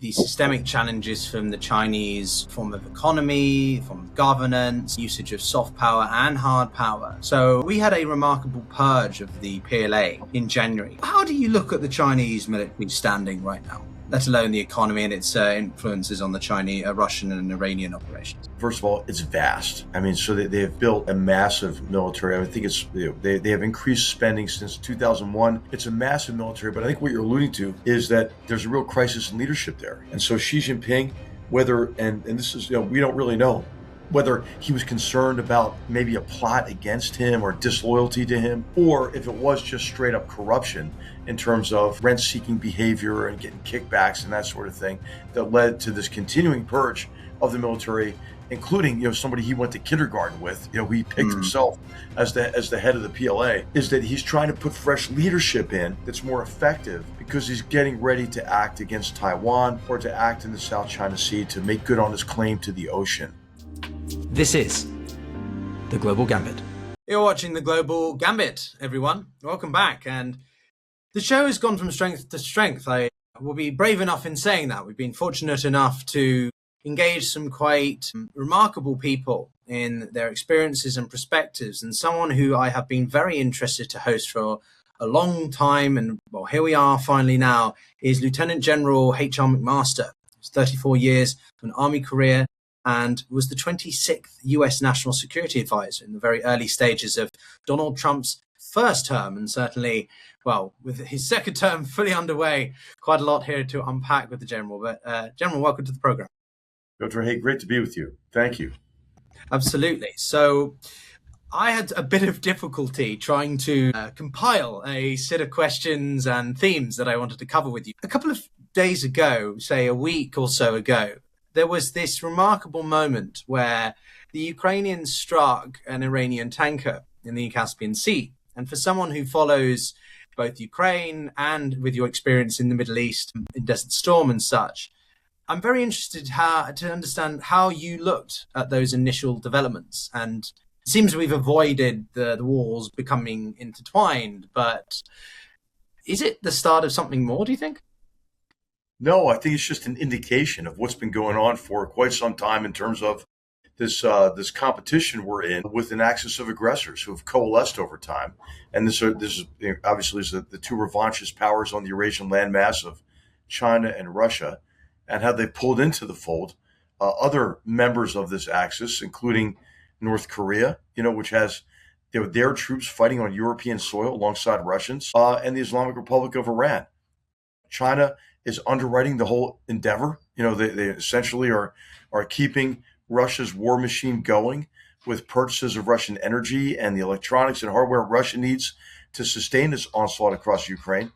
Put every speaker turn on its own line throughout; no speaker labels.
the systemic challenges from the Chinese form of economy, form of governance, usage of soft power and hard power. So we had a remarkable purge of the PLA in January. How do you look at the Chinese military standing right now, let alone the economy and its influences on the Chinese, Russian and Iranian operations?
First of all, it's vast. I mean, so they have built a massive military. I think it's, they have increased spending since 2001. It's a massive military, but I think what you're alluding to is that there's a real crisis in leadership there. And so Xi Jinping, whether, and this is, we don't really know whether he was concerned about maybe a plot against him or disloyalty to him, or if it was just straight up corruption in terms of rent-seeking behavior and getting kickbacks and that sort of thing that led to this continuing purge of the military, including, somebody he went to kindergarten with, he picked himself as the head of the PLA, is that he's trying to put fresh leadership in that's more effective because he's getting ready to act against Taiwan or to act in the South China Sea to make good on his claim to the ocean.
This is The Global Gambit. You're watching The Global Gambit, everyone. Welcome back. And the show has gone from strength to strength. I will be brave enough in saying that. We've been fortunate enough to engage some quite remarkable people in their experiences and perspectives, and someone who I have been very interested to host for a long time, and well, here we are finally now, is Lieutenant General H.R. McMaster. He's 34 years, an Army career, and was the 26th US National Security Advisor in the very early stages of Donald Trump's first term, and certainly, well, with his second term fully underway, quite a lot here to unpack with the General. But General, welcome to the program.
Piotr, hey, great to be with you. Thank you.
Absolutely. So I had a bit of difficulty trying to compile a set of questions and themes that I wanted to cover with you. A couple of days ago, say a week or so ago, there was this remarkable moment where the Ukrainians struck an Iranian tanker in the Caspian Sea. And for someone who follows both Ukraine and with your experience in the Middle East, in Desert Storm and such, I'm very interested to understand how you looked at those initial developments. And it seems we've avoided the wars becoming intertwined, but is it the start of something more, do you think?
No, I think it's just an indication of what's been going on for quite some time in terms of this competition we're in with an axis of aggressors who have coalesced over time. And this is obviously is the two revanchist powers on the Eurasian landmass of China and Russia, and how they pulled into the fold other members of this axis, including North Korea, which has their troops fighting on European soil alongside Russians, and the Islamic Republic of Iran. China is underwriting the whole endeavor. They essentially are keeping Russia's war machine going with purchases of Russian energy and the electronics and hardware Russia needs to sustain this onslaught across Ukraine.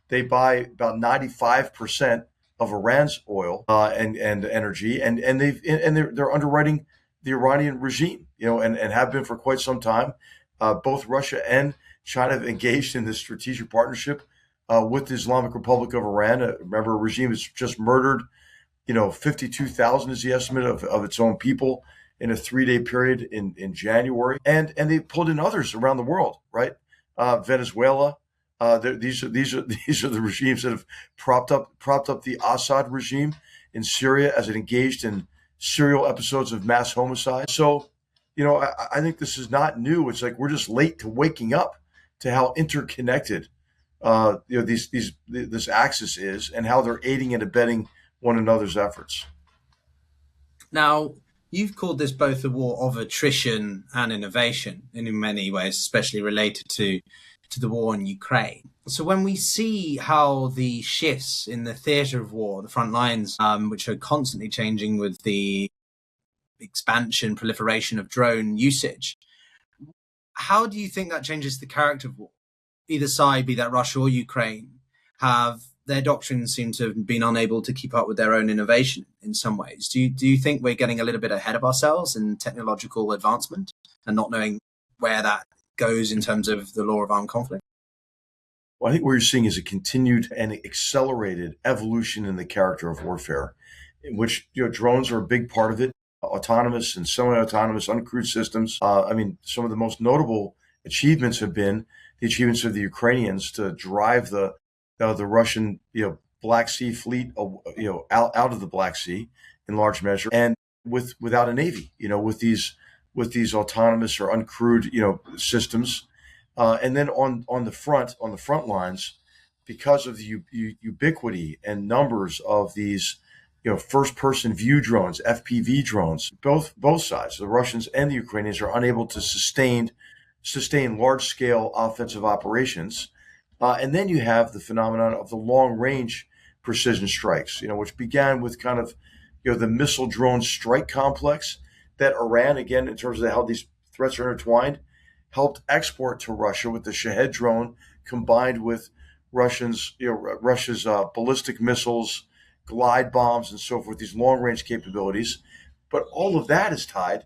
They buy about 95% of Iran's oil and energy, and they're underwriting the Iranian regime, and have been for quite some time. Both Russia and China have engaged in this strategic partnership with the Islamic Republic of Iran. Remember, a regime has just murdered, 52,000 is the estimate of its own people in a 3-day period in January, and they pulled in others around the world, right? Venezuela. These are the regimes that have propped up the Assad regime in Syria as it engaged in serial episodes of mass homicide. So, I think this is not new. It's like we're just late to waking up to how interconnected this axis is and how they're aiding and abetting one another's efforts.
Now, you've called this both a war of attrition and innovation in many ways, especially related to the war in Ukraine. So when we see how the shifts in the theatre of war, the front lines, which are constantly changing with the expansion, proliferation of drone usage, how do you think that changes the character of war? Either side, be that Russia or Ukraine, have their doctrines seem to have been unable to keep up with their own innovation in some ways. Do you think we're getting a little bit ahead of ourselves in technological advancement and not knowing where that goes in terms of the law of armed conflict?
Well, I think what you're seeing is a continued and accelerated evolution in the character of warfare, in which drones are a big part of it, autonomous and semi-autonomous uncrewed systems. Some of the most notable achievements have been the achievements of the Ukrainians to drive the Russian Black Sea fleet, out of the Black Sea in large measure, and without a navy, with these autonomous or uncrewed, systems, and then on the front lines, because of the ubiquity and numbers of these, first person view drones, FPV drones, both sides, the Russians and the Ukrainians, are unable to sustain large scale offensive operations. And then you have the phenomenon of the long range precision strikes, which began with kind of, the missile drone strike complex that Iran, again, in terms of how these threats are intertwined, helped export to Russia with the Shahed drone, combined with Russia's ballistic missiles, glide bombs, and so forth. These long range capabilities, but all of that is tied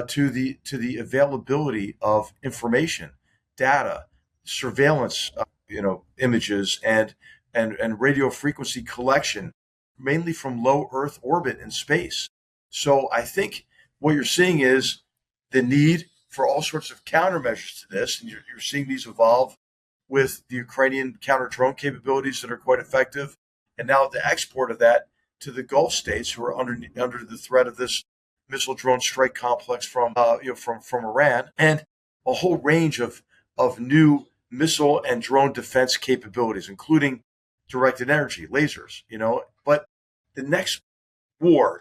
to the availability of information, data, surveillance, images, and radio frequency collection, mainly from low Earth orbit and space. So I think what you're seeing is the need for all sorts of countermeasures to this, and you're seeing these evolve with the Ukrainian counter drone capabilities that are quite effective, and now the export of that to the Gulf states, who are under the threat of this missile drone strike complex from Iran, and a whole range of new missile and drone defense capabilities, including directed energy, lasers. But the next war,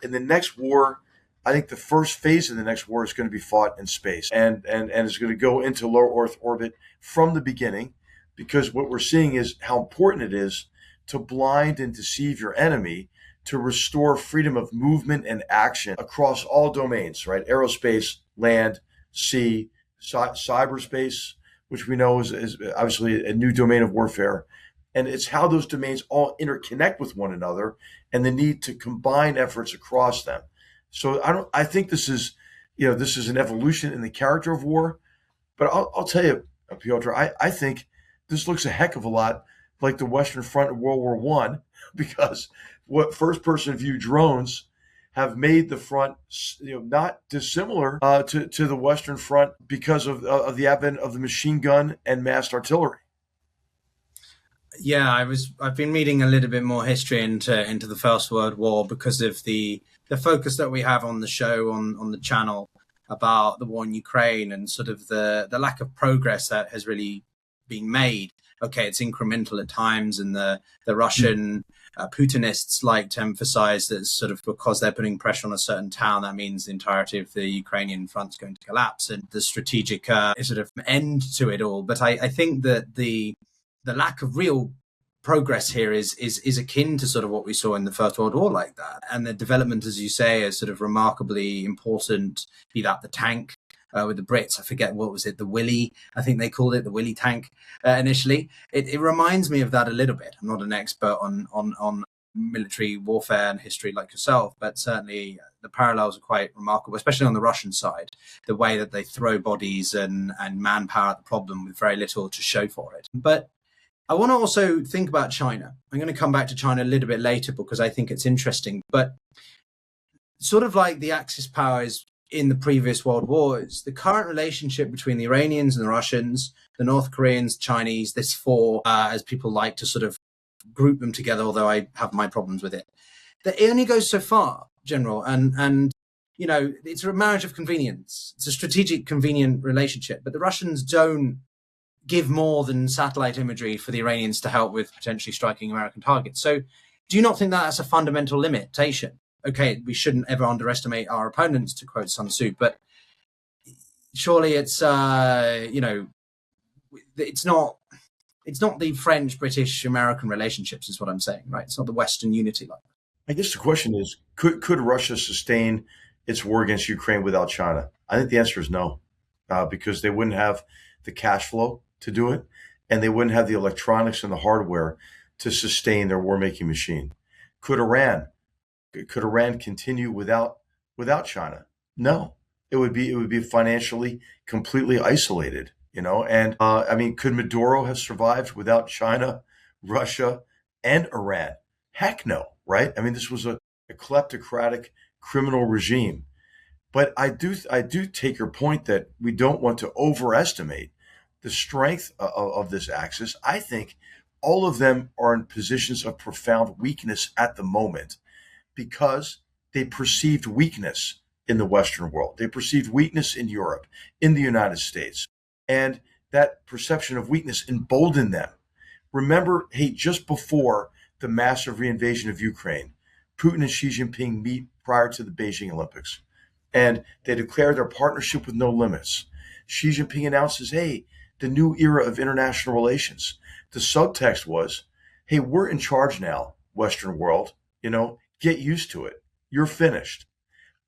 I think the first phase of the next war is going to be fought in space, and is going to go into low Earth orbit from the beginning, because what we're seeing is how important it is to blind and deceive your enemy, to restore freedom of movement and action across all domains, right? Aerospace, land, sea, cyberspace, which we know is obviously a new domain of warfare. And it's how those domains all interconnect with one another, and the need to combine efforts across them. So I think this is an evolution in the character of war. But I'll tell you, Pyotr, I think this looks a heck of a lot like the Western Front in World War I, because what first-person view drones have made the front, not dissimilar to the Western Front, because of the advent of the machine gun and massed artillery.
Yeah, I've been reading a little bit more history into the First World War, because of the focus that we have on the show, on the channel, about the war in Ukraine, and sort of the lack of progress that has really been made. Okay, it's incremental at times, and the Russian Putinists like to emphasize that sort of because they're putting pressure on a certain town, that means the entirety of the Ukrainian front's going to collapse, and the strategic sort of end to it all. But I think that the lack of real progress here is akin to sort of what we saw in the First World War, like that. And the development, as you say, is sort of remarkably important, be that the tank with the Brits. I forget, what was it, the Willy, I think they called it, the Willy tank initially. It reminds me of that a little bit. I'm not an expert on military warfare and history like yourself, but certainly the parallels are quite remarkable, especially on the Russian side, the way that they throw bodies and manpower at the problem with very little to show for it. But I want to also think about China. I'm going to come back to China a little bit later, because I think it's interesting. But sort of like the Axis powers in the previous world wars, the current relationship between the Iranians and the Russians, the North Koreans, Chinese, this four, as people like to sort of group them together, although I have my problems with it, that it only goes so far, General. And it's a marriage of convenience. It's a strategic, convenient relationship. But the Russians don't give more than satellite imagery for the Iranians to help with potentially striking American targets. So do you not think that that's a fundamental limitation? Okay, we shouldn't ever underestimate our opponents, to quote Sun Tzu, but surely it's it's not the French, British, American relationships, is what I'm saying, right? It's not the Western unity like that.
I guess the question is, could Russia sustain its war against Ukraine without China? I think the answer is no, because they wouldn't have the cash flow to do it, and they wouldn't have the electronics and the hardware to sustain their war-making machine. Could Iran continue without China? No, it would be financially completely isolated, And could Maduro have survived without China, Russia, and Iran? Heck no, right? I mean, this was a kleptocratic criminal regime. But I do take your point that we don't want to overestimate the strength of this axis. I think all of them are in positions of profound weakness at the moment because they perceived weakness in the Western world. They perceived weakness in Europe, in the United States. And that perception of weakness emboldened them. Remember, hey, just before the massive reinvasion of Ukraine, Putin and Xi Jinping meet prior to the Beijing Olympics. And they declare their partnership with no limits. Xi Jinping announces, hey, the new era of international relations. The subtext was, hey, we're in charge now, Western world, get used to it. You're finished.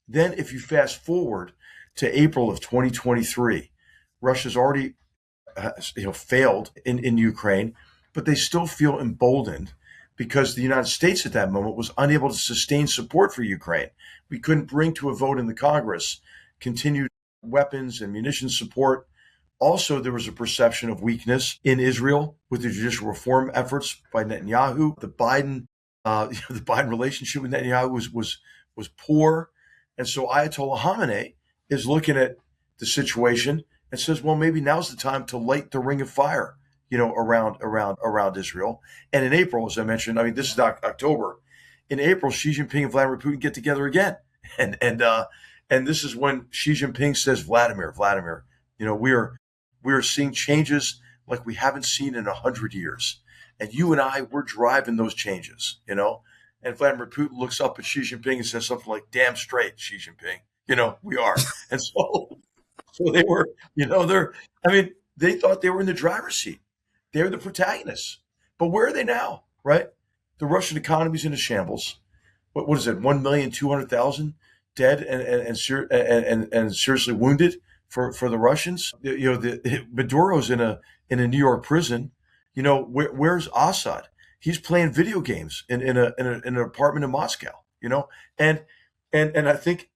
Then if you fast forward to April of 2023, Russia's already failed in Ukraine, but they still feel emboldened because the United States at that moment was unable to sustain support for Ukraine. We couldn't bring to a vote in the Congress continued weapons and munitions support. Also, there was a perception of weakness in Israel with the judicial reform efforts by Netanyahu. The Biden relationship with Netanyahu was poor, and so Ayatollah Khamenei is looking at the situation and says, well, maybe now's the time to light the ring of fire, around Israel. And in April, as I mentioned, this is October. In April, Xi Jinping and Vladimir Putin get together again, and this is when Xi Jinping says, Vladimir, we are seeing changes like we haven't seen in 100 years, and you and I, we're driving those changes, And Vladimir Putin looks up at Xi Jinping and says something like, "Damn straight, Xi Jinping, we are." And so they were, they thought they were in the driver's seat. They're the protagonists. But where are they now, right? The Russian economy is in a shambles. What is it? 1,200,000 dead and seriously wounded for the Russians. Maduro's in a New York prison. Where's Assad? He's playing video games in an apartment in Moscow. And I think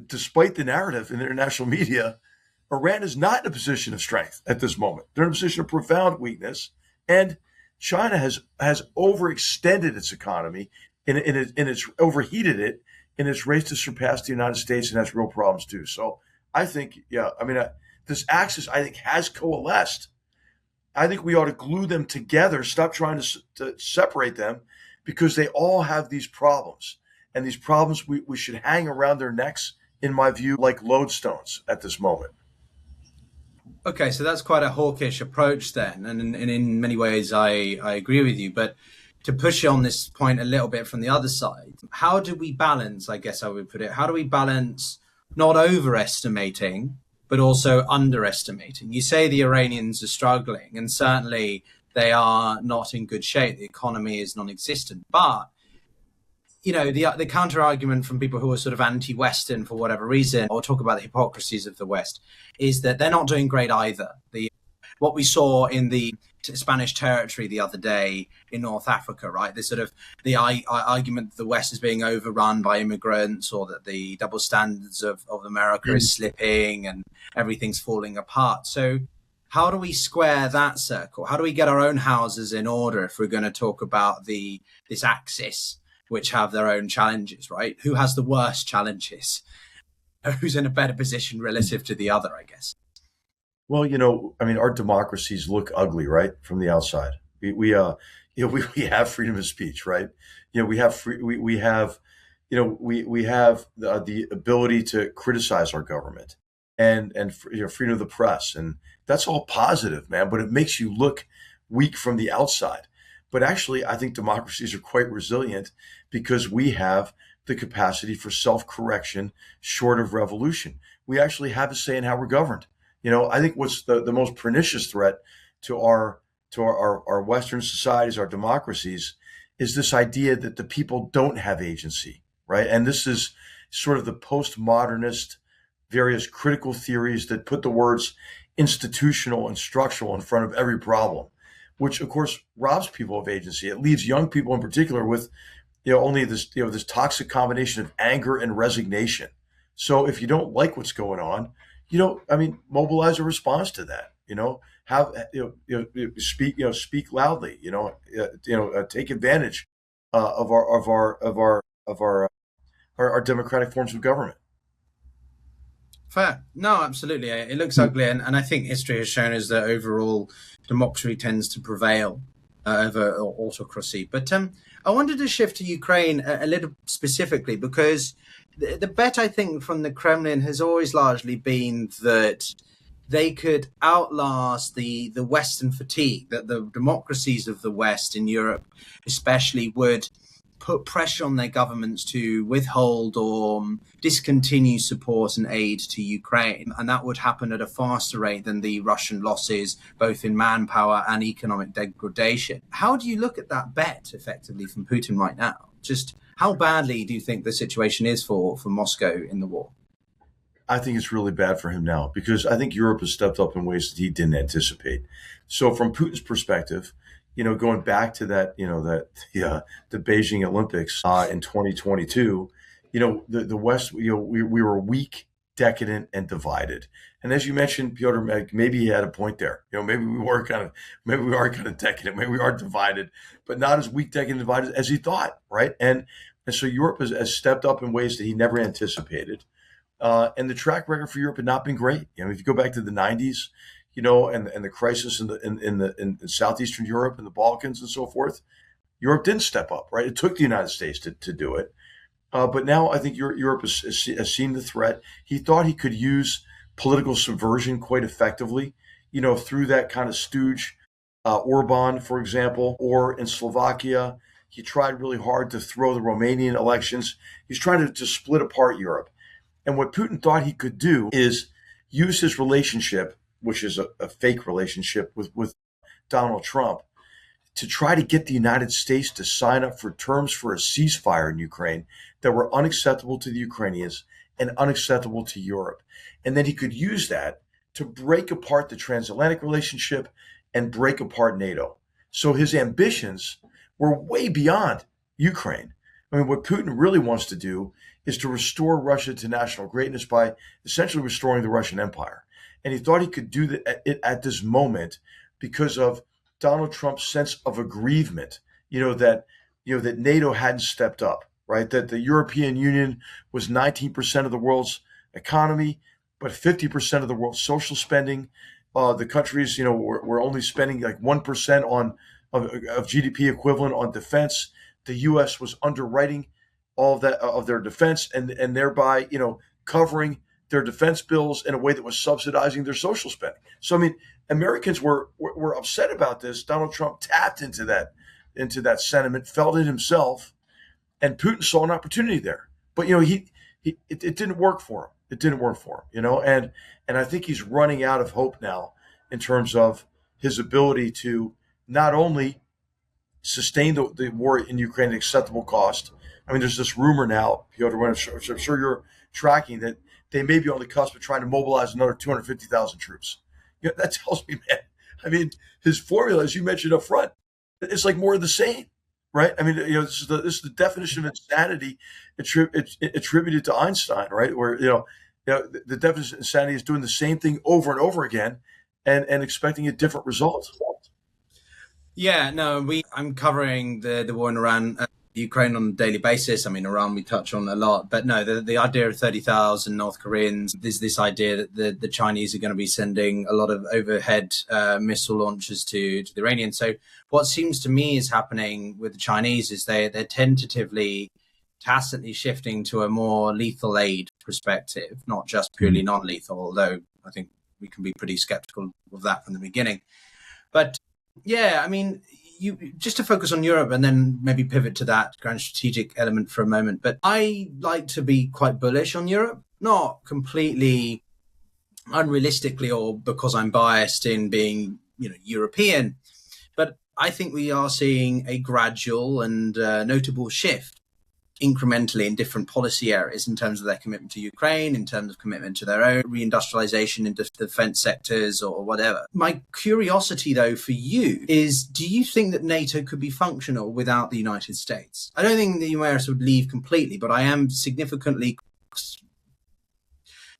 despite the narrative in the international media, Iran is not in a position of strength at this moment. They're in a position of profound weakness, and China has overextended its economy and it's overheated it in its race to surpass the United States, and has real problems too. So I think, this axis I think has coalesced. I think we ought to glue them together, stop trying to separate them, because they all have these problems, and these problems we should hang around their necks, in my view, like lodestones at this moment.
Okay, so that's quite a hawkish approach then, and in many ways I agree with you. But to push on this point a little bit from the other side, how do we balance, I guess I would put it, how do we balance not overestimating, but also underestimating? You say the Iranians are struggling, and certainly they are not in good shape. The economy is non-existent, but the counter argument from people who are sort of anti-Western for whatever reason, or talk about the hypocrisies of the West, is that they're not doing great either. What we saw in the Spanish territory the other day in North Africa, right? This sort of the argument that the West is being overrun by immigrants, or that the double standards of America is slipping and everything's falling apart. So how do we square that circle? How do we get our own houses in order if we're going to talk about this axis, which have their own challenges, right? Who has the worst challenges? Who's in a better position relative to the other, I guess?
Well, our democracies look ugly, right, from the outside. We have freedom of speech, right? We have the ability to criticize our government, and freedom of the press, and that's all positive, man. But it makes you look weak from the outside. But actually, I think democracies are quite resilient because we have the capacity for self-correction short of revolution. We actually have a say in how we're governed. I think what's the most pernicious threat to our Western societies, our democracies, is this idea that the people don't have agency, right? And this is sort of the postmodernist, various critical theories that put the words institutional and structural in front of every problem, which of course robs people of agency. It leaves young people in particular with, only this toxic combination of anger and resignation. So if you don't like what's going on, mobilize a response to that. Speak loudly. Take advantage of our democratic forms of government.
Fair. No, absolutely. It looks ugly, and I think history has shown us that overall democracy tends to prevail over autocracy. But I wanted to shift to Ukraine a little specifically because the bet, I think, from the Kremlin has always largely been that they could outlast the Western fatigue, that the democracies of the West in Europe especially would put pressure on their governments to withhold or discontinue support and aid to Ukraine. And that would happen at a faster rate than the Russian losses, both in manpower and economic degradation. How do you look at that bet effectively from Putin right now? Just how badly do you think the situation is for Moscow in the war?
I think it's really bad for him now because I think Europe has stepped up in ways that he didn't anticipate. So from Putin's perspective, going back to that, the Beijing Olympics in 2022, the West, we were weak, decadent, and divided. And as you mentioned, Pyotr, maybe he had a point there. Maybe we are kind of decadent, maybe we are divided, but not as weak, decadent, and divided as he thought, right? And so Europe has stepped up in ways that he never anticipated. And the track record for Europe had not been great. If you go back to the 90s, and the crisis in southeastern Europe and the Balkans and so forth, Europe didn't step up, right? It took the United States to do it. But now I think Europe has seen the threat. He thought he could use political subversion quite effectively, through that kind of stooge, Orban, for example, or in Slovakia. He tried really hard to throw the Romanian elections. He's trying to split apart Europe. And what Putin thought he could do is use his relationship, which is a fake relationship with Donald Trump, to try to get the United States to sign up for terms for a ceasefire in Ukraine that were unacceptable to the Ukrainians and unacceptable to Europe. And then he could use that to break apart the transatlantic relationship and break apart NATO. So his ambitions were way beyond Ukraine. I mean, what Putin really wants to do is to restore Russia to national greatness by essentially restoring the Russian Empire. And he thought he could do that at this moment because of Donald Trump's sense of aggrievement, that NATO hadn't stepped up, right? That the European Union was 19% of the world's economy, but 50% of the world's social spending. The countries, were only spending like 1% of GDP equivalent on defense. The U.S. was underwriting all of that of their defense and thereby, covering their defense bills in a way that was subsidizing their social spending. So, I mean, Americans were upset about this. Donald Trump tapped into that sentiment, felt it himself, and Putin saw an opportunity there. But it didn't work for him. It didn't work for him. And I think he's running out of hope now in terms of his ability to not only sustain the war in Ukraine at acceptable cost. I mean, there's this rumor now, Piotr, I'm sure you're tracking, that they may be on the cusp of trying to mobilize another 250,000 troops. That tells me, man, I mean, his formula, as you mentioned up front, it's like more of the same, right? I mean, this is the definition of insanity attributed to Einstein, right? Where, the definition of insanity is doing the same thing over and over again and expecting a different result.
Yeah, no, I'm covering the war in Iran, Ukraine on a daily basis. I mean, Iran we touch on a lot, but no, the idea of 30,000 North Koreans, there's this idea that the Chinese are going to be sending a lot of overhead missile launches to the Iranians. So what seems to me is happening with the Chinese is they're tentatively, tacitly shifting to a more lethal aid perspective, not just purely non-lethal, although I think we can be pretty skeptical of that from the beginning. But yeah, I mean, you just to focus on Europe and then maybe pivot to that grand strategic element for a moment. But I like to be quite bullish on Europe, not completely unrealistically or because I'm biased in being, European. But I think we are seeing a gradual and notable shift incrementally in different policy areas in terms of their commitment to Ukraine, in terms of commitment to their own reindustrialization in defense sectors or whatever. My curiosity, though, for you is, do you think that NATO could be functional without the United States? I don't think the US would leave completely, but I am significantly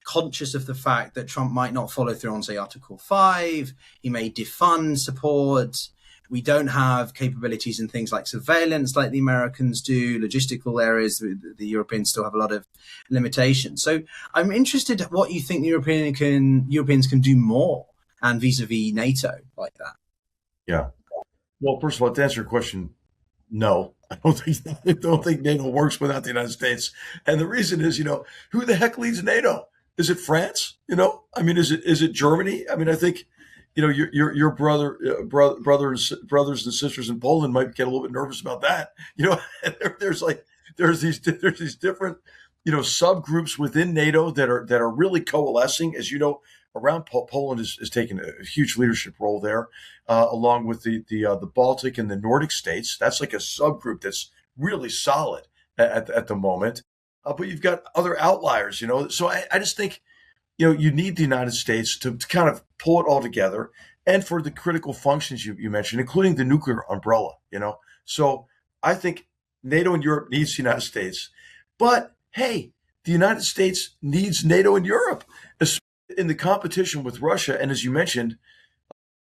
conscious of the fact that Trump might not follow through on, say, Article 5. He may defund support. We don't have capabilities in things like surveillance like the Americans do, logistical areas. The Europeans still have a lot of limitations. So I'm interested what you think the Europeans can do more and vis-a-vis NATO like that.
Yeah. Well, first of all, to answer your question, no, I don't think NATO works without the United States. And the reason is, who the heck leads NATO? Is it France? I mean, is it Germany? I mean, I think, your brothers and sisters in Poland might get a little bit nervous about that. And there's these different subgroups within NATO that are really coalescing, as you know. Around Poland is taking a huge leadership role there, along with the Baltic and the Nordic states. That's like a subgroup that's really solid at the moment. But you've got other outliers. So I just think you need the United States to kind of pull it all together, and for the critical functions you mentioned, including the nuclear umbrella. So I think NATO and Europe needs the United States, but hey, the United States needs NATO and Europe in the competition with Russia, and as you mentioned,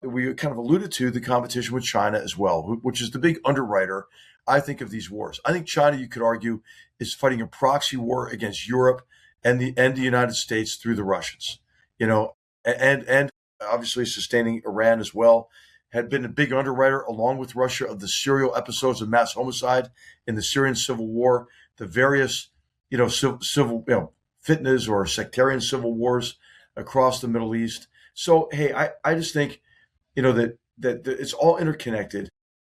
we kind of alluded to the competition with China as well, which is the big underwriter, I think, of these wars. I think China, you could argue, is fighting a proxy war against Europe and the United States through the Russians, and obviously sustaining Iran as well. Had been a big underwriter, along with Russia, of the serial episodes of mass homicide in the Syrian civil war, the various, civil, fitnas or sectarian civil wars across the Middle East. So, hey, I just think, that it's all interconnected,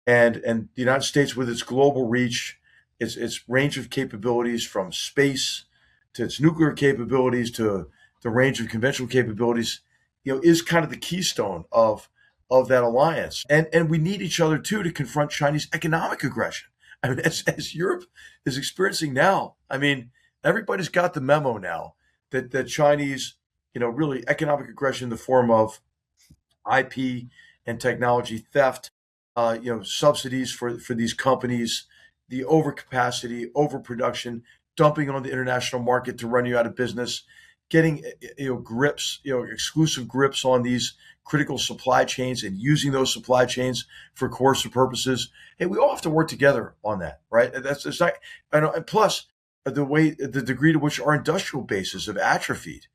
and the United States, with its global reach, its range of capabilities, from space to its nuclear capabilities to the range of conventional capabilities, is kind of the keystone of that alliance. And we need each other too to confront Chinese economic aggression. I mean, as Europe is experiencing now, I mean, everybody's got the memo now that Chinese, really economic aggression in the form of IP and technology theft, subsidies for these companies, the overcapacity, overproduction, dumping on the international market to run you out of business, getting grips, exclusive grips on these critical supply chains and using those supply chains for coercive purposes. Hey, we all have to work together on that, right? It's not, and plus the degree to which our industrial bases have atrophied,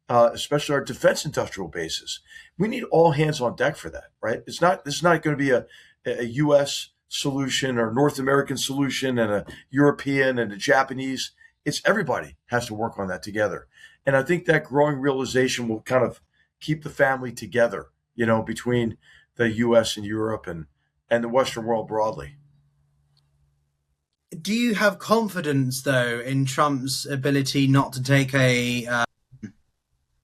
especially our defense industrial bases. We need all hands on deck for that, right? This is not going to be a U.S. solution or North American solution and a European and a Japanese. It's everybody has to work on that together. And I think that growing realization will kind of keep the family together, between the U.S. and Europe and the Western world broadly.
Do you have confidence, though, in Trump's ability not to take a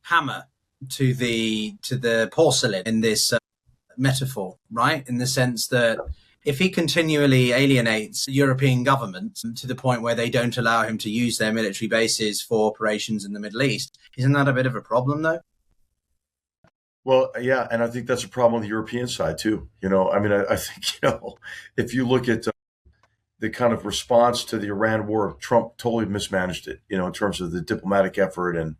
hammer to the porcelain in this metaphor, right? In the sense that if he continually alienates European governments to the point where they don't allow him to use their military bases for operations in the Middle East, isn't that a bit of a problem, though?
Well, yeah, and I think that's a problem on the European side too. I mean, I think if you look at the kind of response to the Iran war, Trump totally mismanaged it. In terms of the diplomatic effort, and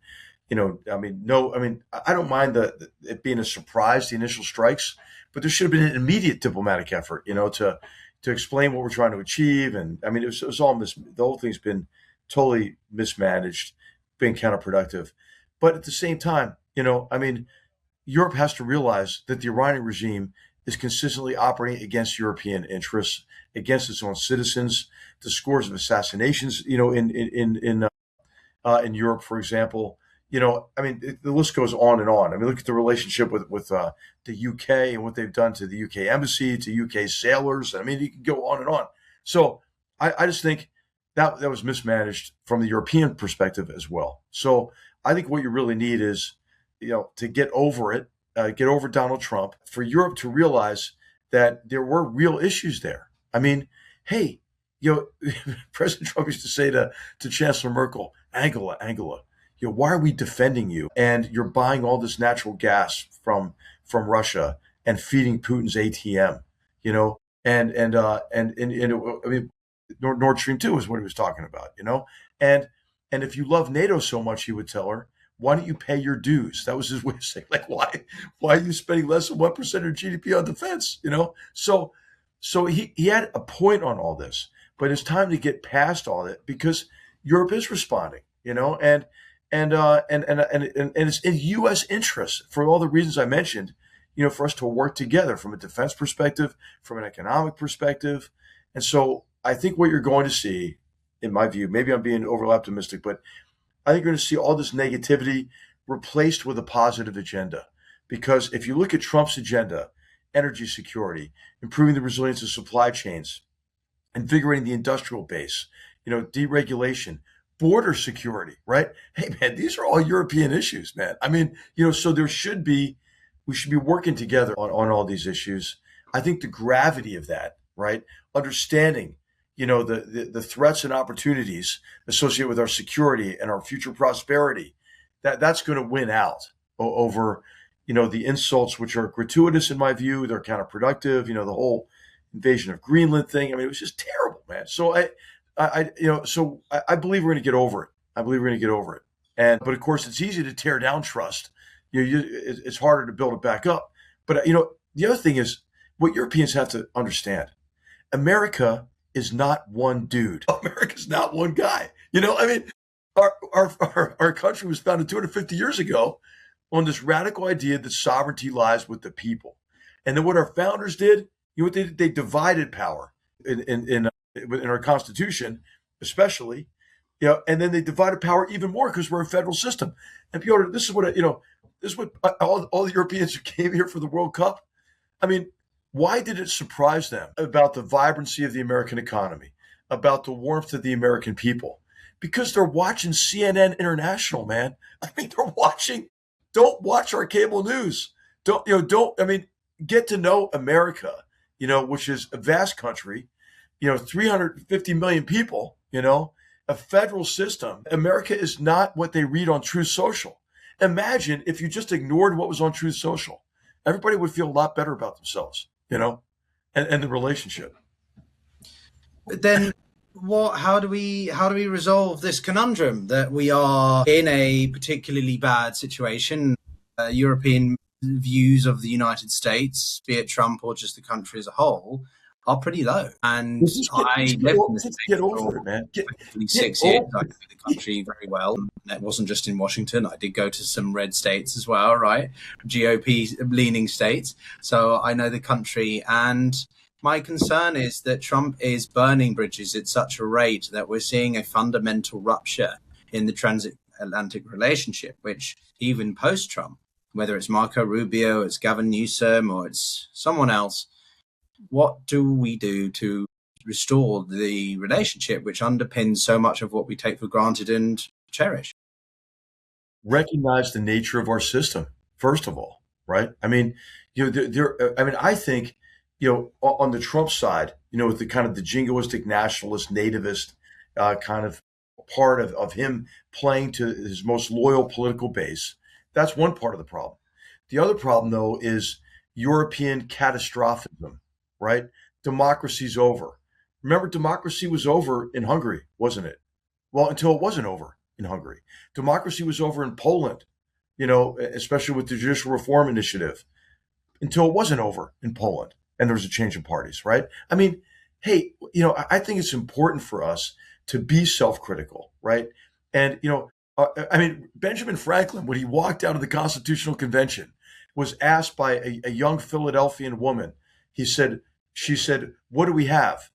I don't mind it being a surprise, the initial strikes, but there should have been an immediate diplomatic effort, to explain what we're trying to achieve. And I mean, it was all the whole thing's been totally mismanaged, being counterproductive. But at the same time, Europe has to realize that the Iranian regime is consistently operating against European interests, against its own citizens. The scores of assassinations, in Europe, for example. The list goes on and on. I mean, look at the relationship with the UK and what they've done to the UK embassy, to UK sailors. I mean, you can go on and on. So I just think that was mismanaged from the European perspective as well. So I think what you really need is, to get over it, get over Donald Trump, for Europe to realize that there were real issues there. I mean, hey, President Trump used to say to Chancellor Merkel, Angela, why are we defending you? And you're buying all this natural gas from Russia and feeding Putin's ATM, I mean, Nord Stream 2 is what he was talking about, and if you love NATO so much, he would tell her, why don't you pay your dues? That was his way of saying, like, why are you spending less than 1% of GDP on defense? So he had a point on all this, but it's time to get past all that because Europe is responding, and it's in U.S. interest for all the reasons I mentioned, for us to work together from a defense perspective, from an economic perspective. And so I think what you're going to see, in my view, maybe I'm being overly optimistic, but I think you're going to see all this negativity replaced with a positive agenda. Because if you look at Trump's agenda, energy security, improving the resilience of supply chains, invigorating the industrial base, deregulation, border security, right? Hey, man, these are all European issues, man. I mean, so we should be working together on all these issues. I think the gravity of that, right? Understanding, the threats and opportunities associated with our security and our future prosperity, that's going to win out over, the insults, which are gratuitous in my view. They're counterproductive. The whole invasion of Greenland thing. I mean, it was just terrible, man. So I believe we're going to get over it. I believe we're going to get over it. But of course, it's easy to tear down trust. It's harder to build it back up. But the other thing is what Europeans have to understand: America is not one dude. America's not one guy. I mean, our country was founded 250 years ago on this radical idea that sovereignty lies with the people. And then what our founders did, what they did, they divided power in our Constitution, especially, and then they divided power even more because we're a federal system. And Pyotr, this is what all the Europeans who came here for the World Cup. I mean, why did it surprise them about the vibrancy of the American economy, about the warmth of the American people? Because they're watching CNN International, man. I mean, don't watch our cable news. Get to know America, which is a vast country, 350 million people, a federal system. America is not what they read on Truth Social. Imagine if you just ignored what was on Truth Social. Everybody would feel a lot better about themselves, and the relationship.
But then how do we resolve this conundrum that we are in a particularly bad situation? European views of the United States, be it Trump or just the country as a whole, are pretty low. And I lived in the States
get over it, man.
6 years. I know the country very well. It wasn't just in Washington. I did go to some red states as well, right? GOP-leaning states. So I know the country. And my concern is that Trump is burning bridges at such a rate that we're seeing a fundamental rupture in the transatlantic relationship, which even post-Trump, whether it's Marco Rubio, it's Gavin Newsom, or it's someone else, what do we do to restore the relationship which underpins so much of what we take for granted and cherish?
Recognize the nature of our system, first of all, right? I mean, I think, on the Trump side, with the kind of the jingoistic, nationalist, nativist kind of part of him playing to his most loyal political base, that's one part of the problem. The other problem, though, is European catastrophism, right? Democracy's over. Remember, democracy was over in Hungary, wasn't it? Well, until it wasn't over in Hungary. Democracy was over in Poland, especially with the Judicial Reform Initiative, until it wasn't over in Poland and there was a change of parties, right? I mean, hey, I think it's important for us to be self-critical, right? And, Benjamin Franklin, when he walked out of the Constitutional Convention, was asked by a young Philadelphian woman. She said, "What do we have?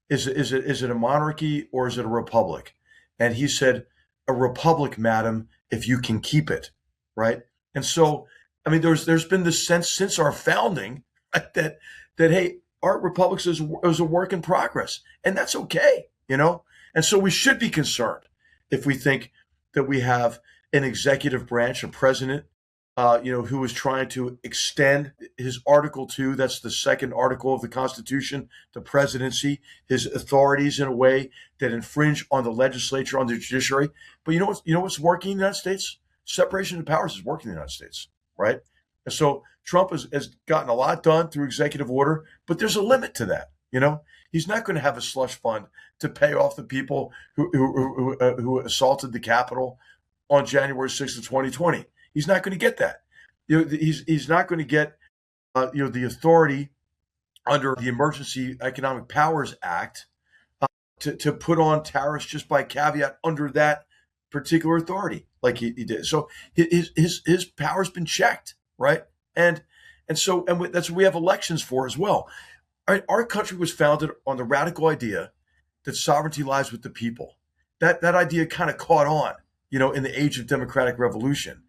Is it a monarchy or is it a republic?" And he said, "A republic, madam, if you can keep it," right? And so, there's been this sense since our founding, right, that hey, our republic is a work in progress, and that's okay, And so we should be concerned if we think that we have an executive branch, a president, who is trying to extend his Article 2, that's the second article of the Constitution, the presidency, his authorities in a way that infringe on the legislature, on the judiciary. But you know what's working in the United States? Separation of powers is working in the United States, right? And so Trump has gotten a lot done through executive order, but there's a limit to that, He's not going to have a slush fund to pay off the people who assaulted the Capitol on January 6th of 2020. He's not going to get that. He's not going to get the authority under the Emergency Economic Powers Act to put on tariffs just by caveat under that particular authority, like he did. So his power's been checked, right? And that's what we have elections for as well. Our country was founded on the radical idea that sovereignty lies with the people. That idea kind of caught on, in the age of democratic revolution,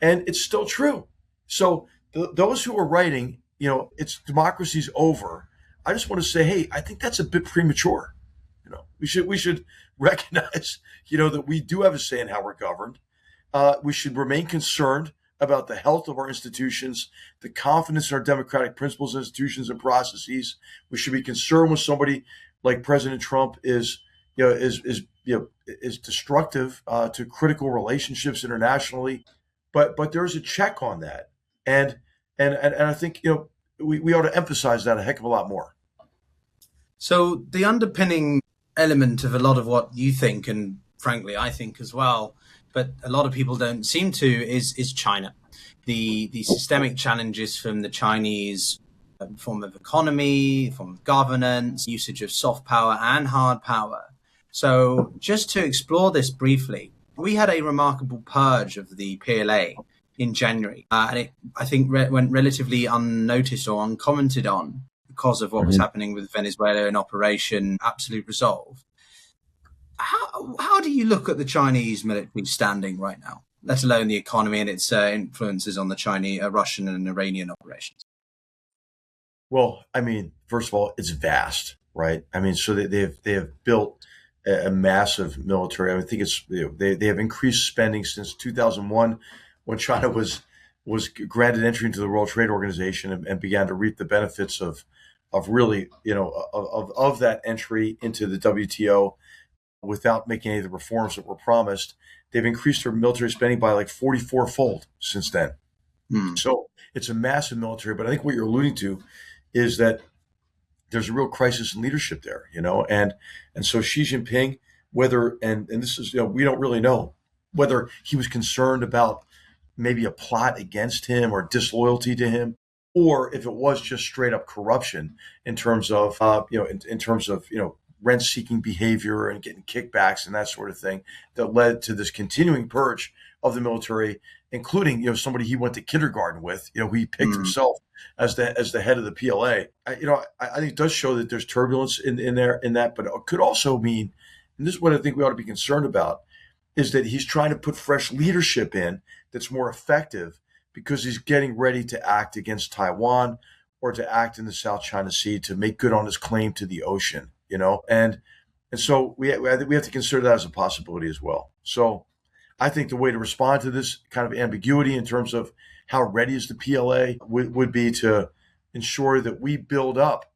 and it's still true. So those who are writing, it's democracy's over. I just want to say, hey, I think that's a bit premature. We should recognize, that we do have a say in how we're governed. We should remain concerned about the health of our institutions, the confidence in our democratic principles, institutions, and processes. We should be concerned when somebody like President Trump is destructive to critical relationships internationally. But there's a check on that, and I think we ought to emphasize that a heck of a lot more.
So the underpinning element of a lot of what you think, and frankly I think as well, but a lot of people don't seem to, is China. The systemic challenges from the Chinese form of economy, form of governance, usage of soft power and hard power. So just to explore this briefly, we had a remarkable purge of the PLA in January, and it, I think, went relatively unnoticed or uncommented on because of what was happening with Venezuela in Operation Absolute Resolve. How do you look at the Chinese military standing right now, let alone the economy and its influences on the Chinese, Russian and Iranian operations?
Well, I mean, first of all, it's vast, right? I mean, so they have built a massive military. I think it's they have increased spending since 2001, when China was granted entry into the World Trade Organization and began to reap the benefits of really of that entry into the WTO without making any of the reforms that were promised. They've increased their military spending by like 44-fold since then. So it's a massive military. But I think what you're alluding to is that there's a real crisis in leadership there, and so Xi Jinping, whether and this is we don't really know whether he was concerned about maybe a plot against him or disloyalty to him, or if it was just straight up corruption in terms of in terms of rent-seeking behavior and getting kickbacks and that sort of thing that led to this continuing purge of the military, including somebody he went to kindergarten with, who he picked himself as the head of the PLA. I think it does show that there's turbulence in that, but it could also mean, and this is what I think we ought to be concerned about, is that he's trying to put fresh leadership in that's more effective because he's getting ready to act against Taiwan or to act in the South China Sea to make good on his claim to the ocean, and so we have to consider that as a possibility as well. So I think the way to respond to this kind of ambiguity in terms of how ready is the PLA would be to ensure that we build up,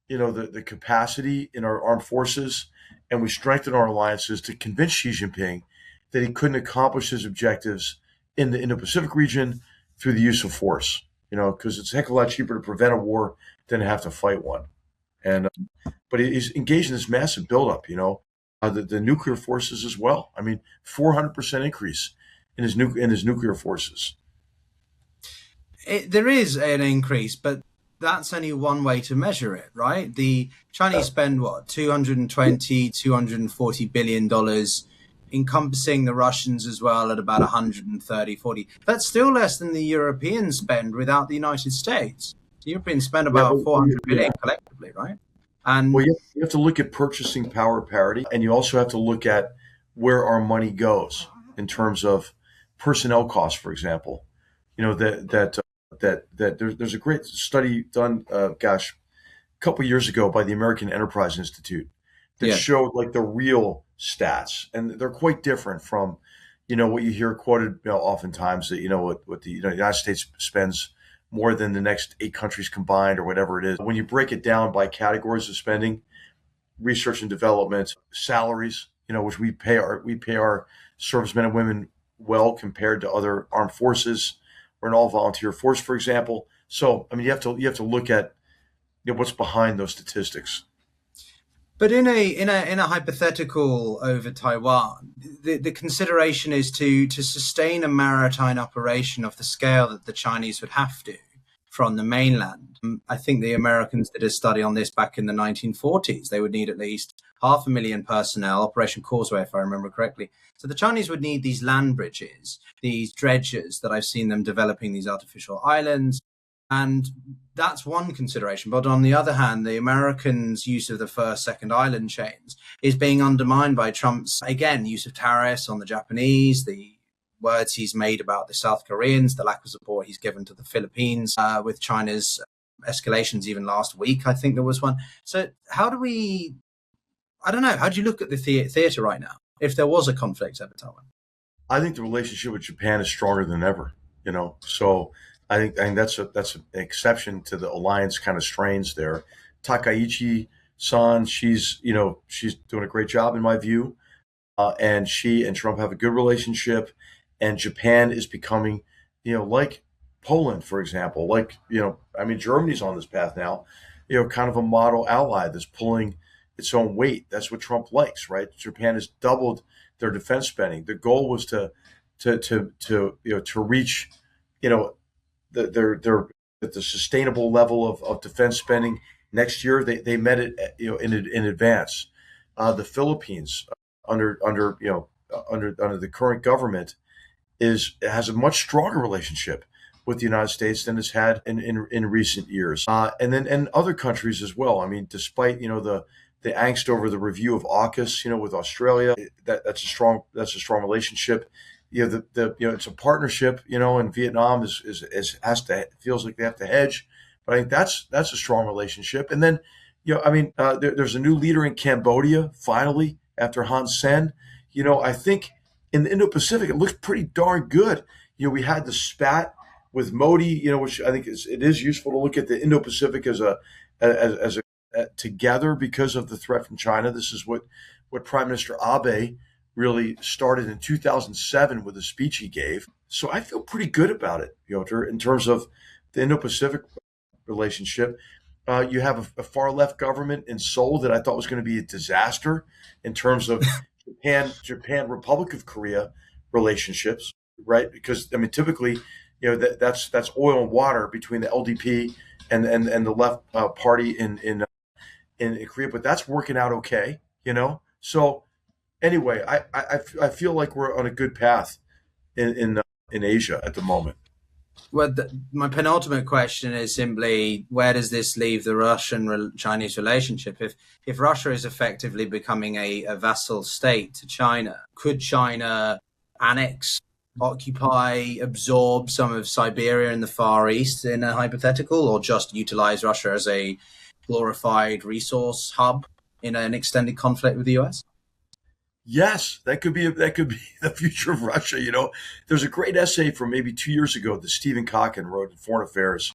the capacity in our armed forces, and we strengthen our alliances to convince Xi Jinping that he couldn't accomplish his objectives in the Indo-Pacific region through the use of force, because it's a heck of a lot cheaper to prevent a war than to have to fight one. And but he's engaged in this massive buildup, the nuclear forces as well. I mean, 400% increase in his nuclear forces.
There is an increase, but that's only one way to measure it, right? The Chinese spend $240 billion, encompassing the Russians as well at about 130-40. That's still less than the European spend without the United States. The Europeans spend about 400 billion collectively, right? And
you have to look at purchasing power parity, and you also have to look at where our money goes in terms of personnel costs, for example. That there's a great study done, a couple of years ago by the American Enterprise Institute that showed like the real stats, and they're quite different from, what you hear quoted oftentimes that what the United States spends more than the next 8 countries combined or whatever it is. When you break it down by categories of spending, research and development, salaries, which we pay our servicemen and women well compared to other armed forces. We're an all-volunteer force, for example. So, I mean, you have to look at what's behind those statistics.
But in a hypothetical over Taiwan, the consideration is to sustain a maritime operation of the scale that the Chinese would have to from the mainland. I think the Americans did a study on this back in the 1940s. They would need at least 500,000 personnel, Operation Causeway, if I remember correctly. So the Chinese would need these land bridges, these dredgers that I've seen them developing, these artificial islands. And that's one consideration. But on the other hand, the Americans' use of the first, second island chains is being undermined by Trump's, again, use of tariffs on the Japanese, the words he's made about the South Koreans, the lack of support he's given to the Philippines with China's escalations even last week. I think there was one. So how do you look at the theater right now if there was a conflict over Taiwan?
I think the relationship with Japan is stronger than ever, so I think that's an exception to the alliance kind of strains there. Takaichi-san, she's doing a great job in my view, and she and Trump have a good relationship, and Japan is becoming, like Poland, for example, Germany's on this path now, kind of a model ally that's pulling its own weight. That's what Trump likes, right? Japan has doubled their defense spending. The goal was to reach, their at the sustainable level of defense spending next year. They met it in advance. The Philippines under the current government has a much stronger relationship with the United States than it's had in recent years, and other countries as well. I mean, despite the angst over the review of AUKUS, with Australia, that's a strong relationship. It's a partnership, and Vietnam feels like they have to hedge, but I think that's a strong relationship. And then, there's a new leader in Cambodia finally after Hun Sen. I think in the Indo-Pacific it looks pretty darn good. We had the spat with Modi, which I think it is useful to look at the Indo-Pacific as a together because of the threat from China. This is what Prime Minister Abe really started in 2007 with a speech he gave. So I feel pretty good about it, Pyotr, in terms of the Indo-Pacific relationship. You have a far-left government in Seoul that I thought was going to be a disaster in terms of Japan, Republic of Korea relationships, right? Because, typically, that's oil and water between the LDP and the left party in Korea, but that's working out okay, So anyway, I feel like we're on a good path in Asia at the moment.
Well, my penultimate question is simply, where does this leave the Russian-Chinese relationship? If Russia is effectively becoming a vassal state to China, could China annex, occupy, absorb some of Siberia and the Far East in a hypothetical, or just utilize Russia as a glorified resource hub in an extended conflict with the US?
Yes, that could be the future of Russia. There's a great essay from maybe 2 years ago that Stephen Cochrane wrote in Foreign Affairs.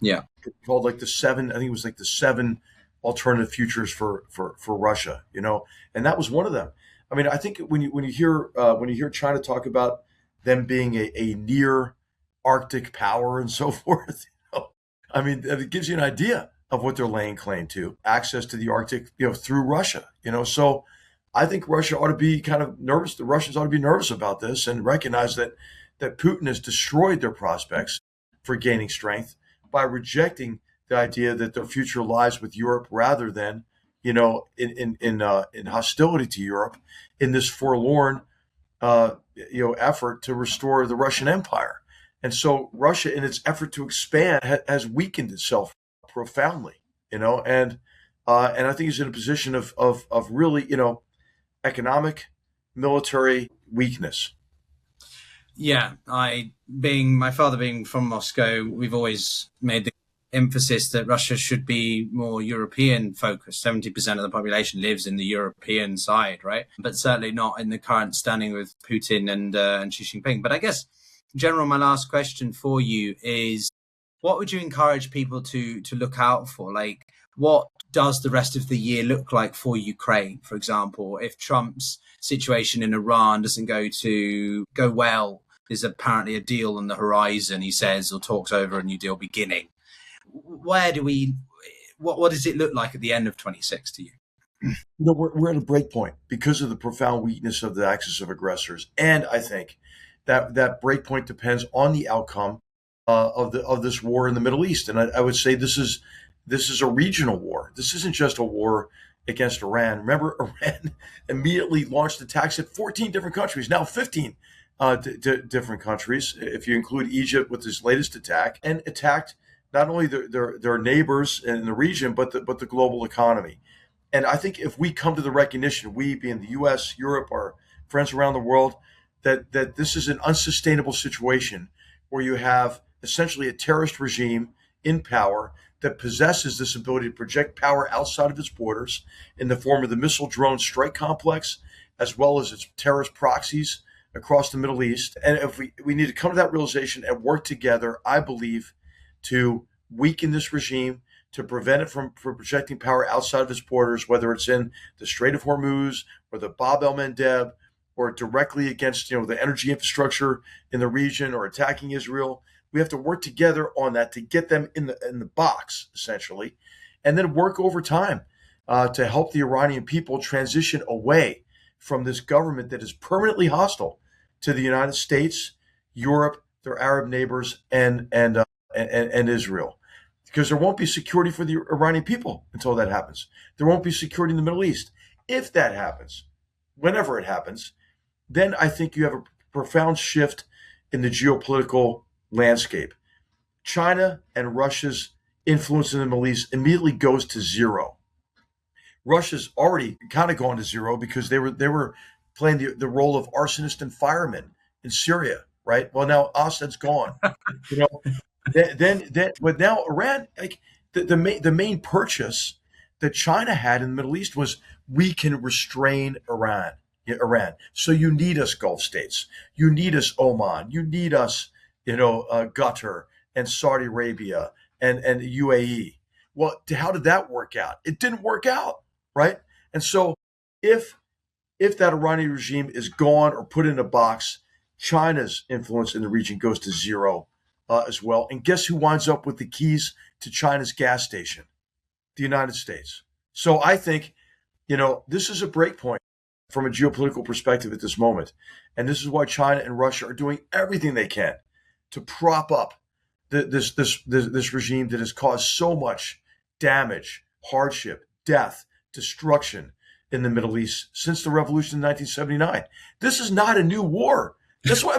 Yeah,
called the seven alternative futures for Russia. And that was one of them. I think when you hear China talk about them being a near Arctic power and so forth, it gives you an idea of what they're laying claim to: access to the Arctic, through Russia. So I think Russia ought to be kind of nervous. The Russians ought to be nervous about this and recognize that Putin has destroyed their prospects for gaining strength by rejecting the idea that their future lies with Europe rather than, in hostility to Europe in this forlorn, effort to restore the Russian Empire. And so Russia, in its effort to expand, has weakened itself profoundly, and I think it's in a position of really, economic, military weakness.
Yeah, my father being from Moscow, we've always made the emphasis that Russia should be more European focused. 70% of the population lives in the European side, right? But certainly not in the current standing with Putin and Xi Jinping. But I guess, General, my last question for you is, what would you encourage people to look out for? Like, what does the rest of the year look like for Ukraine, for example? If Trump's situation in Iran doesn't go well, there's apparently a deal on the horizon, he says, or talks over a new deal beginning. What does it look like at the end of 26 to you?
We're at a break point because of the profound weakness of the axis of aggressors, and I think that break point depends on the outcome of this war in the Middle East. And I would say this is a regional war. This isn't just a war against Iran. Remember, Iran immediately launched attacks at 14 different countries, now 15 different countries, if you include Egypt with this latest attack, and attacked not only their neighbors in the region, but the global economy. And I think if we come to the recognition, we being the U.S., Europe, our friends around the world, that this is an unsustainable situation where you have essentially a terrorist regime in power that possesses this ability to project power outside of its borders in the form of the missile drone strike complex, as well as its terrorist proxies across the Middle East. And if we need to come to that realization and work together, I believe, to weaken this regime, to prevent it from projecting power outside of its borders, whether it's in the Strait of Hormuz or the Bab el-Mandeb, or directly against the energy infrastructure in the region or attacking Israel. We have to work together on that to get them in the box, essentially, and then work over time to help the Iranian people transition away from this government that is permanently hostile to the United States, Europe, their Arab neighbors, and Israel. Because there won't be security for the Iranian people until that happens. There won't be security in the Middle East. If that happens, whenever it happens, then I think you have a profound shift in the geopolitical landscape. China and Russia's influence in the Middle East immediately goes to zero. Russia's already kind of gone to zero because they were playing the role of arsonist and fireman in Syria, right? Well, now Assad's gone. You know, but now Iran, like the main purchase that China had in the Middle East was, we can restrain Iran. So you need us, Gulf states. You need us, Oman. You need us, Qatar and Saudi Arabia and UAE. Well, how did that work out? It didn't work out, right? And so if that Iranian regime is gone or put in a box, China's influence in the region goes to zero as well. And guess who winds up with the keys to China's gas station? The United States. So I think, this is a break point from a geopolitical perspective at this moment. And this is why China and Russia are doing everything they can to prop up this regime that has caused so much damage, hardship, death, destruction in the Middle East since the revolution in 1979. This is not a new war. That's why,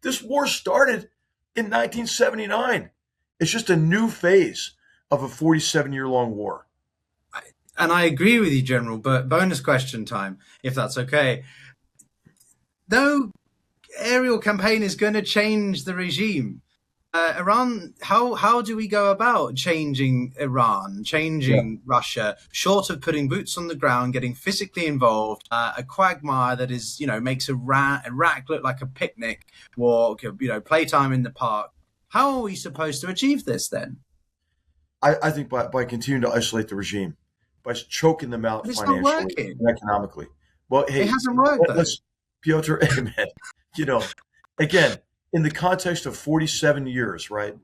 this war started in 1979. It's just a new phase of a 47-year-long war.
And I agree with you, General, but bonus question time, if that's okay. No aerial campaign is going to change the regime. Iran, how do we go about changing Iran, changing Russia, short of putting boots on the ground, getting physically involved, a quagmire that is, makes Iraq look like a picnic walk, playtime in the park? How are we supposed to achieve this then?
I think by continuing to isolate the regime, by choking them out financially and economically. Well, hey,
it hasn't worked, though.
Pyotr, amen. Again, in the context of 47 years, right?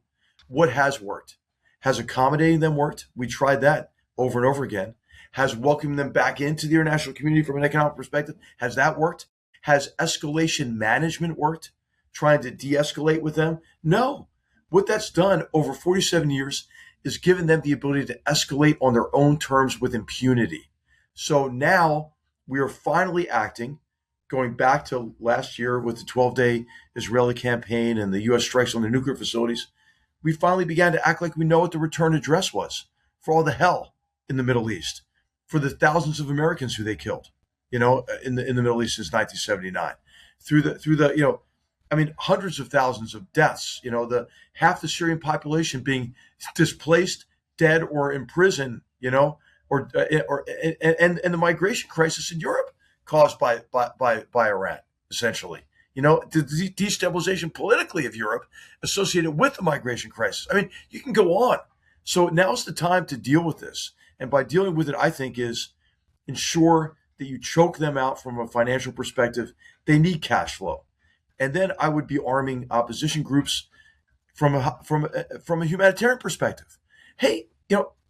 What has worked? Has accommodating them worked? We tried that over and over again. Has welcoming them back into the international community from an economic perspective? Has that worked? Has escalation management worked? Trying to de-escalate with them? No. What that's done over 47 years is given them the ability to escalate on their own terms with impunity. So now we are finally acting, going back to last year with the 12-day Israeli campaign and the U.S. strikes on their nuclear facilities. We finally began to act like we know what the return address was for all the hell in the Middle East, for the thousands of Americans who they killed, in the Middle East since 1979, through the hundreds of thousands of deaths, the half the Syrian population being displaced, dead, or in prison, and the migration crisis in Europe caused by Iran, essentially. The destabilization politically of Europe associated with the migration crisis. You can go on. So now's the time to deal with this. And by dealing with it, I think, is ensure that you choke them out from a financial perspective. They need cash flow. And then I would be arming opposition groups from a humanitarian perspective. Hey,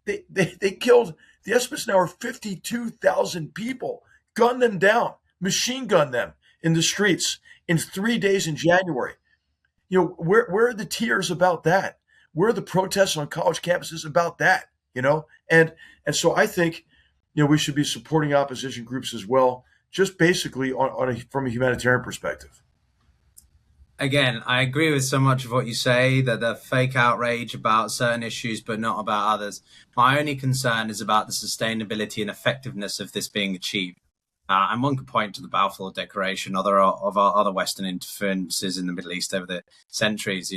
they killed The estimates now are 52,000 people. Gun them down, machine gun them in the streets in 3 days in January. Where are the tears about that? Where are the protests on college campuses about that? And so I think, we should be supporting opposition groups as well, just basically from a humanitarian perspective.
Again, I agree with so much of what you say, that the fake outrage about certain issues, but not about others. My only concern is about the sustainability and effectiveness of this being achieved. And one could point to the Balfour Declaration, other Western interferences in the Middle East over the centuries,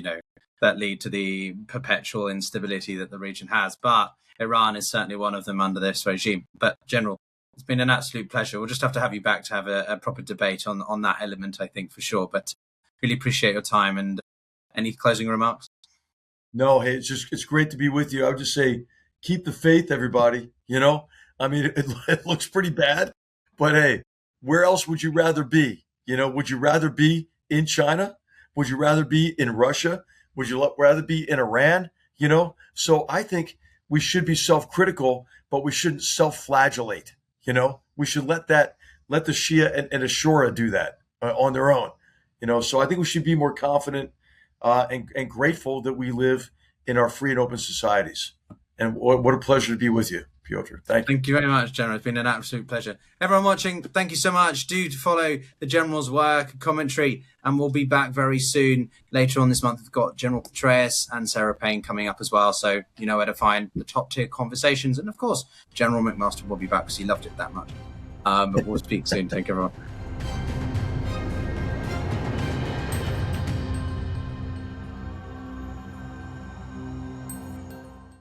that lead to the perpetual instability that the region has. But Iran is certainly one of them under this regime. But General, it's been an absolute pleasure. We'll just have to have you back to have a proper debate on that element, I think, for sure. But really appreciate your time. And any closing remarks?
No, hey, it's great to be with you. I would just say, keep the faith, everybody. I mean, it looks pretty bad, but hey, where else would you rather be? Would you rather be in China? Would you rather be in Russia? Would you rather be in Iran? So I think we should be self-critical, but we shouldn't self-flagellate. We should let the Shia and Ashura do that on their own. So I think we should be more confident and grateful that we live in our free and open societies. And what a pleasure to be with you, Pyotr. Thank you.
Thank you very much, General. It's been an absolute pleasure. Everyone watching, thank you so much. Do follow the General's work, commentary, and we'll be back very soon. Later on this month, we've got General Petraeus and Sarah Payne coming up as well. So you know where to find the top tier conversations. And of course, General McMaster will be back because he loved it that much. But we'll speak soon. Thank you, everyone.